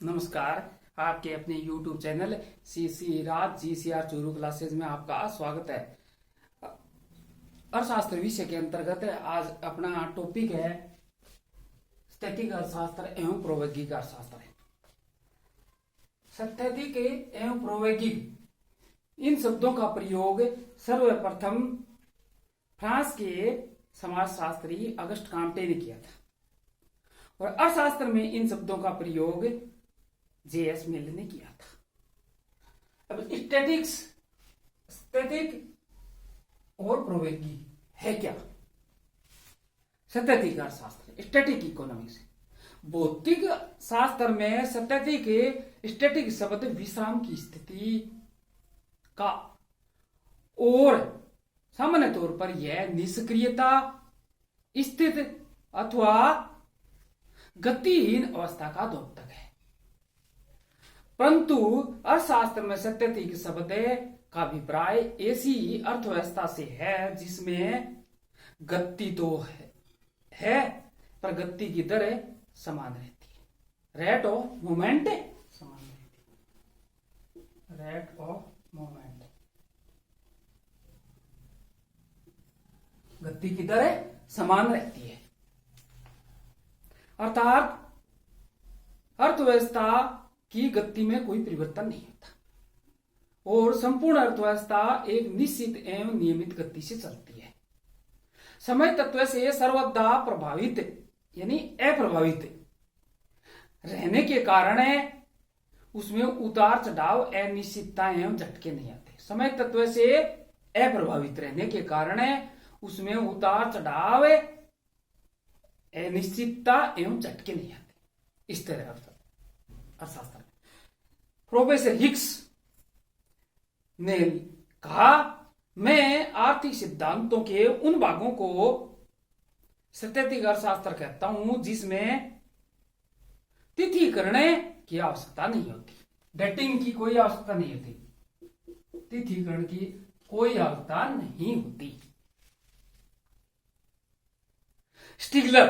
नमस्कार। आपके अपने YouTube चैनल CC राज GCR चूरू क्लासेज में आपका स्वागत है। अर्थशास्त्र विषय के अंतर्गत आज अपना टॉपिक है स्थैतिक अर्थशास्त्र एवं प्रायोगिक अर्थशास्त्र। स्थैतिक एवं प्रायोगिक इन शब्दों का प्रयोग सर्वप्रथम फ्रांस के समाजशास्त्री अगस्ट काम्टे ने किया था और अर्थशास्त्र में इन शब्दों का प्रयोग JS मिल ने किया था। अब स्थैतिक और प्रायोगिक है क्या? स्थैतिक अर्थशास्त्र स्टैटिक इकोनॉमिक्स। भौतिक शास्त्र में स्टैटिक शब्द विश्राम की स्थिति का और सामान्य तौर पर यह निष्क्रियता, स्थित अथवा गतिहीन अवस्था का द्योतक है। परंतु अर्थशास्त्र में स्थैतिक शब्द का अभिप्राय ऐसी अर्थव्यवस्था से है जिसमें गति तो है पर गति की दर समान रहती है। रेट ऑफ मूवमेंट समान रहती है। रेट ऑफ मूवमेंट, गति की दर समान रहती है। अर्थात अर्थव्यवस्था की गति में कोई परिवर्तन नहीं होता और संपूर्ण अर्थव्यवस्था एक निश्चित एवं नियमित गति से चलती है। समय तत्व से सर्वदा प्रभावित यानी अप्रभावित रहने के कारण उसमें उतार चढ़ाव, अनिश्चितता एवं झटके नहीं आते। समय तत्व से अप्रभावित रहने के कारण उसमें उतार चढ़ाव, अनिश्चितता एवं झटके नहीं आते। इस तरह अर्थशास्त्र में प्रोफेसर हिक्स ने कहा, मैं आर्थिक सिद्धांतों के उन भागों को स्थैतिक अर्थशास्त्र कहता हूं जिसमें तिथिकरण की आवश्यकता नहीं होती, डेटिंग की कोई आवश्यकता नहीं होती, तिथिकरण की कोई आवश्यकता नहीं होती। स्टिगलर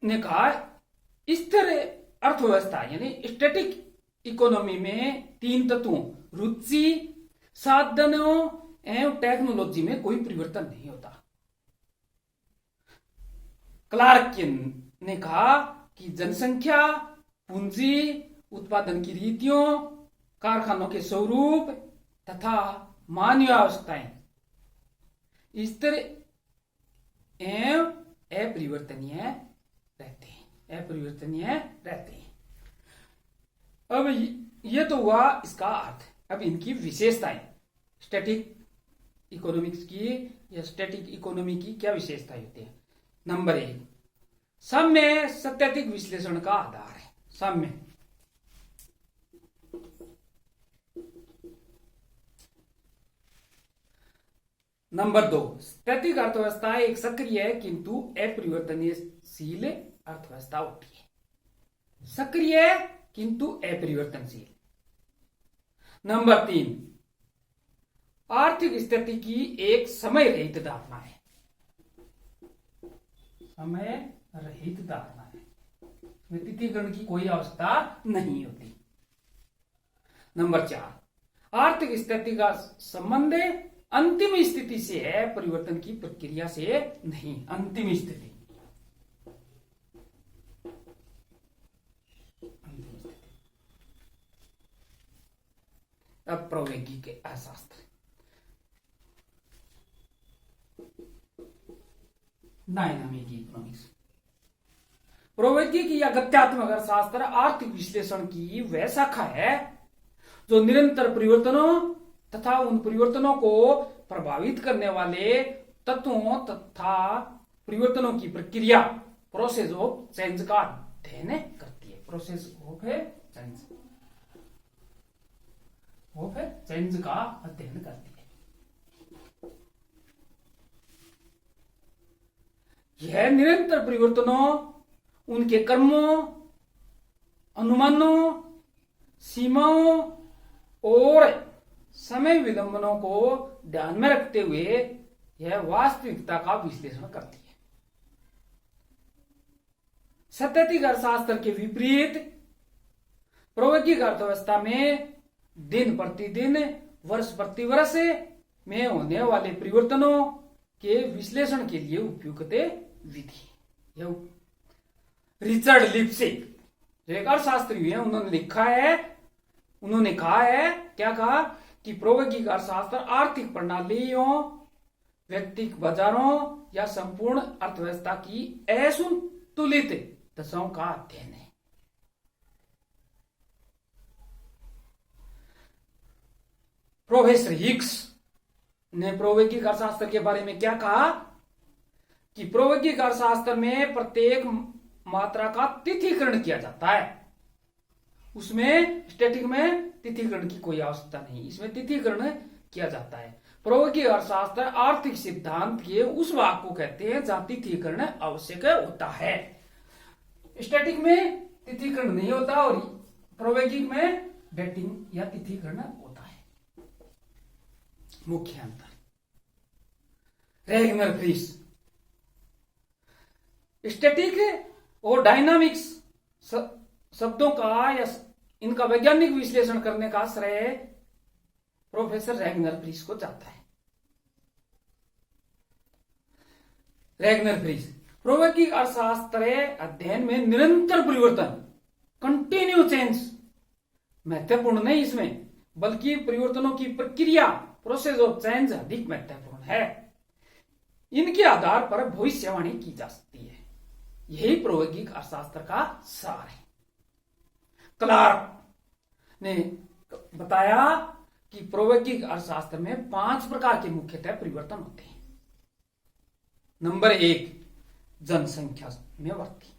ने कहा, स्थिर अर्थव्यवस्था यानी स्टैटिक इकोनॉमी में तीन तत्वों रुचि, साधनों एवं टेक्नोलॉजी में कोई परिवर्तन नहीं होता। क्लार्किन ने कहा कि जनसंख्या, पूंजी, उत्पादन की रीतियों, कारखानों के स्वरूप तथा मानवीय आवश्यकताएं स्थिर एवं अपरिवर्तनीय रहते हैं, अपरिवर्तनीय रहते हैं। अब ये तो हुआ इसका अर्थ। अब इनकी विशेषताएं, स्टैटिक इकोनॉमिक्स की या स्टैटिक इकोनॉमी की क्या विशेषताएं होती है? नंबर 1, साम्य स्थैतिक विश्लेषण का आधार है। साम्य नंबर 2, स्थैतिक अर्थव्यवस्था एक सक्रिय है किंतु अपरिवर्तनशील अर्थव्यवस्था होती है। सक्रिय किंतु अपरिवर्तनशील। नंबर 3, आर्थिक स्थिति की एक समय रहित धारणा है। समय रहित धारणा है, तिथिकरण की कोई आवश्यकता नहीं होती। नंबर 4, आर्थिक स्थिति का संबंध अंतिम स्थिति से है, परिवर्तन की प्रक्रिया से नहीं। अंतिम स्थिति, अब प्रायोगिक अर्थशास्त्र। Dynamic economics. प्रायोगिक या गत्यात्मक अर्थशास्त्र आर्थिक विश्लेषण की वह शाखा है जो निरंतर परिवर्तनों तथा उन परिवर्तनों को प्रभावित करने वाले तत्वों तथा परिवर्तनों की प्रक्रिया, प्रोसेस ऑफ चेंज का अध्ययन करती है। प्रोसेस ऑफ चेंज का अध्ययन करती है। यह निरंतर परिवर्तनों, उनके कर्मों, अनुमानों, सीमाओं और समय विलंबनों को ध्यान में रखते हुए यह वास्तविकता का विश्लेषण करती है। स्थैतिक अर्थशास्त्र के विपरीत प्रायोगिक अर्थव्यवस्था में दिन प्रतिदिन वर्ष प्रतिवर्ष में होने वाले परिवर्तनों के विश्लेषण के लिए उपयुक्त विधि। रिचर्ड लिप्सिक जो एक अर्थशास्त्री है, उन्होंने कहा है, क्या कहा कि प्रायोगिक अर्थशास्त्र आर्थिक प्रणालियों, व्यक्तिगत बाजारों या संपूर्ण अर्थव्यवस्था की असंतुलित दशाओं का अध्ययन है। प्रोफेसर हिक्स ने प्रायोगिक अर्थशास्त्र के बारे में क्या कहा कि प्रायोगिक अर्थशास्त्र में प्रत्येक मात्रा का तिथिकरण किया जाता है। उसमें स्टैटिक में तिथिकरण की कोई आवश्यकता नहीं, इसमें तिथिकरण किया जाता है। प्रायोगिक अर्थशास्त्र आर्थिक सिद्धांत के उस भाग को कहते हैं जहां तिथिकरण आवश्यक होता है। स्टैटिक में तिथिकरण नहीं होता और प्रायोगिक में डेटिंग या तिथिकरण होता है। मुख्य अंतर। रेगनर फ्रीस स्टैटिक और डायनामिक्स शब्दों का या इनका वैज्ञानिक विश्लेषण करने का श्रेय प्रोफेसर रेगनर फ्रीस को जाता है। रेगनर फ्रीस प्रायोगिक अर्थशास्त्र अध्ययन में निरंतर परिवर्तन, कंटिन्यू चेंज महत्वपूर्ण नहीं इसमें, बल्कि परिवर्तनों की प्रक्रिया, प्रोसेस ऑफ चेंज अधिक महत्वपूर्ण है। इनके आधार पर भविष्यवाणी की जा सकती है। यही प्रायोगिक अर्थशास्त्र का सार है। क्लार्क ने बताया कि प्रायोगिक अर्थशास्त्र में 5 प्रकार के मुख्यतः परिवर्तन होते हैं। नंबर 1, जनसंख्या में वृद्धि।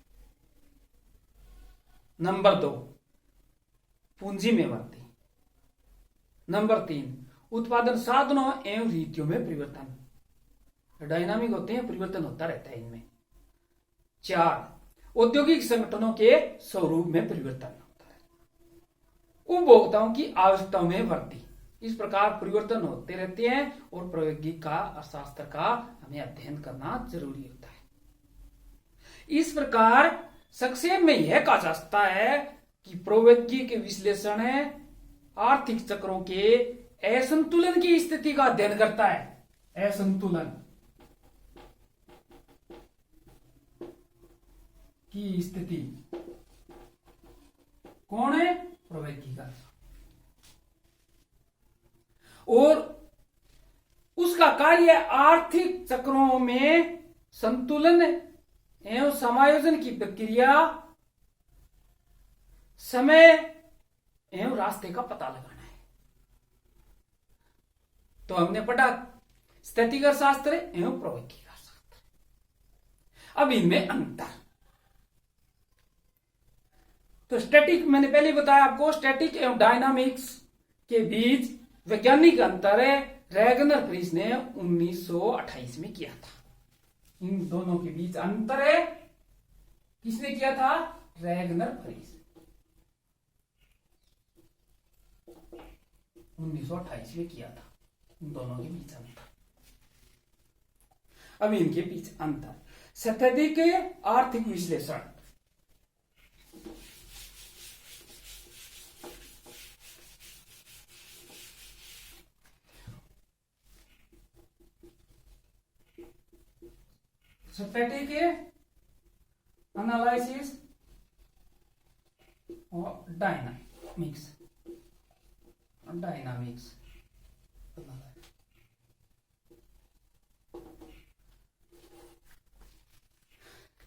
नंबर 2, पूंजी में वृद्धि। नंबर 3, उत्पादन साधनों एवं रीतियों में परिवर्तन। डायनामिक होते हैं, परिवर्तन होता रहता है इनमें। 4, औद्योगिक संगठनों के स्वरूप में परिवर्तन होता है। उपभोक्ताओं की आवश्यकताओं में वृद्धि। इस प्रकार परिवर्तन होते रहते हैं और प्रायोगिक का अर्थशास्त्र का हमें अध्ययन करना जरूरी होता है। इस प्रकार संक्षेप में यह कहा जा सकता है कि प्रायोगिक विश्लेषण आर्थिक चक्रों के असंतुलन की स्थिति का अध्ययन करता है। असंतुलन की स्थिति कौन है? प्रायोगिक अर्थशास्त्र। और उसका कार्य आर्थिक चक्रों में संतुलन एवं समायोजन की प्रक्रिया, समय एवं रास्ते का पता लगाना है। तो हमने पढ़ा स्थैतिक अर्थशास्त्र एवं प्रायोगिक अर्थशास्त्र। अब इनमें अंतर। तो स्टैटिक, मैंने पहले ही बताया आपको, स्टैटिक एवं डायनामिक्स के बीच वैज्ञानिक अंतर रेगनर फ्रीस ने 1928 में किया था। इन दोनों के बीच अंतर है, किसने किया था? रेगनर फ्रीस 1928 में किया था। इन दोनों के बीच अंतर। अब इनके बीच अंतर। स्थैतिक आर्थिक विश्लेषण। स्टैटिक एनालिसिस और डायनामिक्स।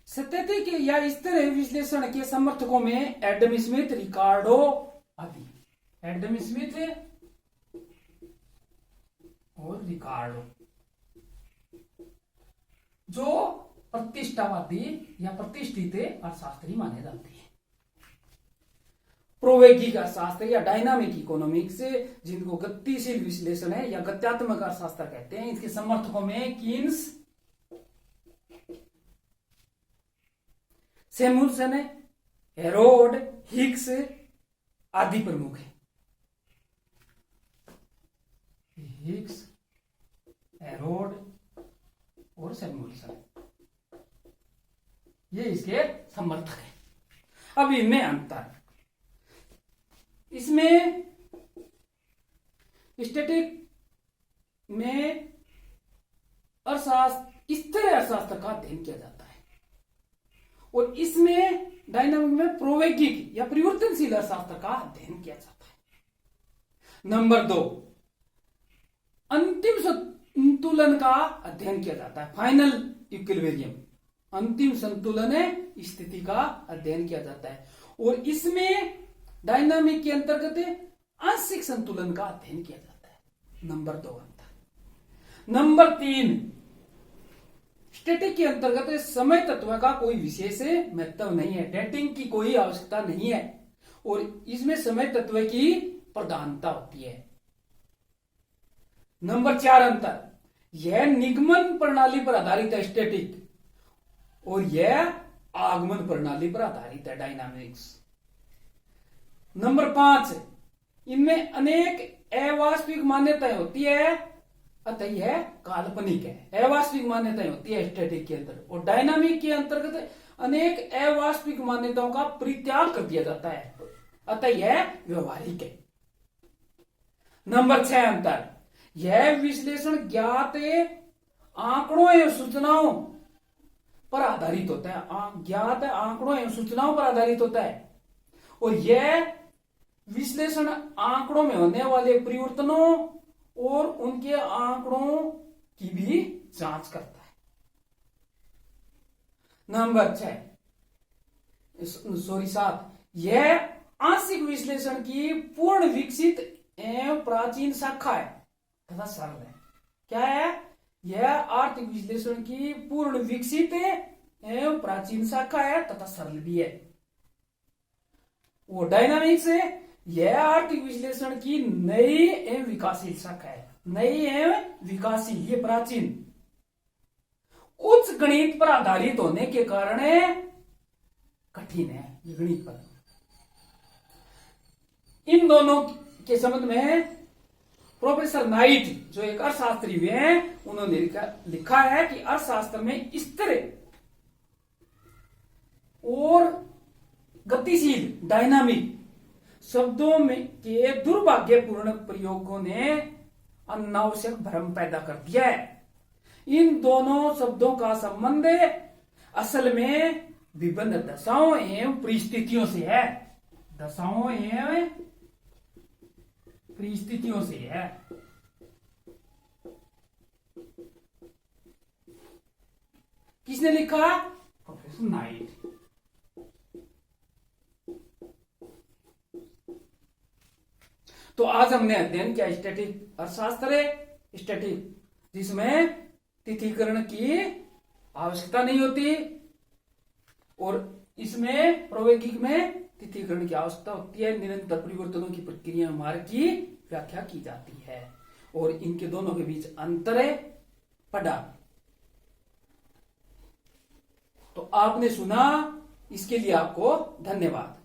स्थैतिक या स्थिर विश्लेषण के समर्थकों में एडम स्मिथ, रिकार्डो आदि। एडम स्मिथ और रिकार्डो जो प्रतिष्ठावादी या प्रतिष्ठित अर्थशास्त्री माने जाते हैं। प्रायोगिक अर्थशास्त्र या डायनामिक इकोनॉमिक्स, जिनको गतिशील विश्लेषण है या गत्यात्मक अर्थशास्त्र कहते हैं, इसके समर्थकों में कीन्स, सैमुअल्सन, हेरोड, हिक्स आदि प्रमुख है। हिक्स, हेरोड और सैमुअल्सन, ये इसके समर्थक है। अब इनमें अंतर, इसमें स्टैटिक में अर्थशास्त्र, स्थिर अर्थशास्त्र का अध्ययन किया जाता है, और इसमें डायनामिक में प्रौद्योगिकी या परिवर्तनशील अर्थशास्त्र का अध्ययन किया जाता है। नंबर 2, अंतिम संतुलन का अध्ययन किया जाता है, फाइनल इक्विलिब्रियम, अंतिम संतुलन स्थिति का अध्ययन किया जाता है, और इसमें डायनामिक के अंतर्गत आंशिक संतुलन का अध्ययन किया जाता है। नंबर 2 अंतर। नंबर 3, स्टैटिक के अंतर्गत समय तत्व का कोई विशेष महत्व नहीं है, डेटिंग की कोई आवश्यकता नहीं है, और इसमें समय तत्व की प्रधानता होती है। नंबर 4 अंतर, यह निगमन प्रणाली पर आधारित है स्टैटिक, और यह आगमन प्रणाली पर आधारित है डायनामिक्स। नंबर 5, इनमें अनेक अवास्तविक मान्यताएं होती है, अतः यह काल्पनिक है। अवास्तविक मान्यताएं होती है स्टैटिक के अंदर, और डायनामिक के अंतर्गत अनेक अवास्तविक मान्यताओं का परित्याग कर दिया जाता है, अतः यह व्यवहारिक है। नंबर 6 अंतर, यह विश्लेषण ज्ञात आंकड़ों एवं सूचनाओं पर आधारित होता है, ज्ञात आंकड़ों एवं सूचनाओं पर आधारित होता है, और यह विश्लेषण आंकड़ों में होने वाले परिवर्तनों और उनके आंकड़ों की भी जांच करता है। नंबर 7, यह आंशिक विश्लेषण की पूर्ण विकसित एवं प्राचीन शाखा है तथा सरल है। क्या है? यह आर्थिक विश्लेषण की पूर्ण विकसित एवं प्राचीन शाखा है तथा सरल भी है। वो डायनामिक्स है, यह आर्थिक विश्लेषण की नई एवं विकासशील शाखा है। नई एवं विकासशील, ये प्राचीन, उच्च गणित पर आधारित होने के कारण कठिन है ये गणित पर। इन दोनों के संबंध में प्रोफेसर नाइट, जो एक अर्थशास्त्री भी हैं, उन्होंने लिखा है कि अर्थशास्त्र में स्थिर और गतिशील डायनामिक शब्दों में के दुर्भाग्यपूर्ण प्रयोगों ने अनावश्यक भ्रम पैदा कर दिया है। इन दोनों शब्दों का संबंध असल में विभिन्न दशाओं एवं परिस्थितियों से है। दशाओं एवं परिस्थितियों से है। किसने लिखा? Professor night. तो आज हमने अध्ययन किया स्टैटिक अर्थशास्त्र है, स्टैटिक जिसमें तिथिकरण की आवश्यकता नहीं होती, और इसमें प्रौद्योगिकी में तिथिकरण की आवश्यकता होती है। निरंतर परिवर्तनों की प्रक्रिया मार्ग की व्याख्या की जाती है, और इनके दोनों के बीच अंतर है पढ़ा। तो आपने सुना, इसके लिए आपको धन्यवाद।